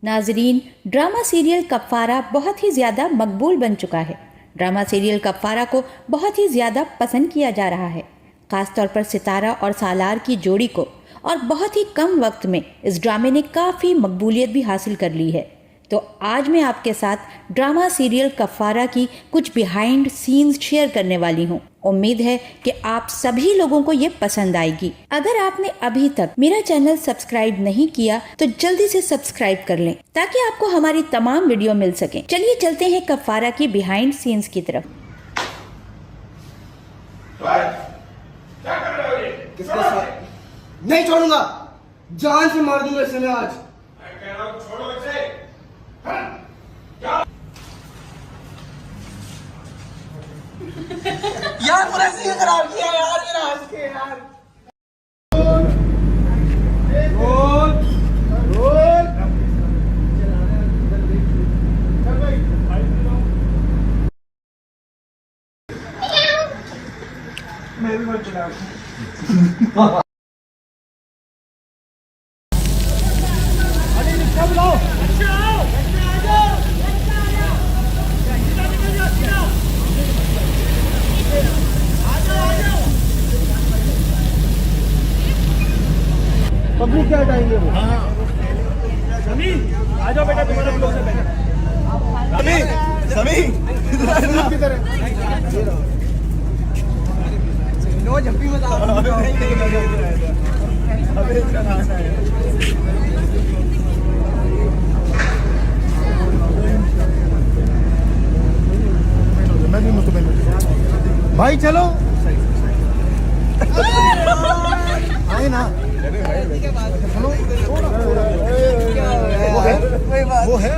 नाजरीन, drama serial कफ़ारा बहुत ही ज़्यादा मकबूल बन चुका है। ड्रामा सीरियल कफ़ारा को बहुत ही ज़्यादा पसंद किया जा रहा है, ख़ास तौर पर सितारा और सालार की जोड़ी को। और बहुत ही कम वक्त में इस ड्रामे ने काफ़ी मकबूलियत भी हासिल कर ली है। तो आज मैं आपके साथ ड्रामा सीरियल कफ़ारा की कुछ बिहाइंड सीन्स शेयर करने वाली हूँ। उम्मीद है कि आप सभी लोगों को ये पसंद आएगी। अगर आपने अभी तक मेरा चैनल सब्सक्राइब नहीं किया तो जल्दी से सब्सक्राइब कर लें ताकि आपको हमारी तमाम वीडियो मिल सके। चलिए चलते हैं कफ़ारा की बिहाइंड सीन्स की तरफ। क्या कर रहे हो ये? किसके साथ? नहीं छोड़ूंगा, जान से मार दूंगा इसे मैं आज। मैं कह रहा हूँ छोड़ो इसे। हाँ? क्या? यार पूरा सीन खराब किया यार मेरा हंस के यार। रोल रोल मैं भी मत चला। पब्लिक क्या हटाएंगे वो? समी आ जाओ बेटा, तुम्हारे लोग से पहले समी किधर है? नो झप्पी मत आओ। मैं भी मुस्तफिल भाई चलो आए ना। चलो वो है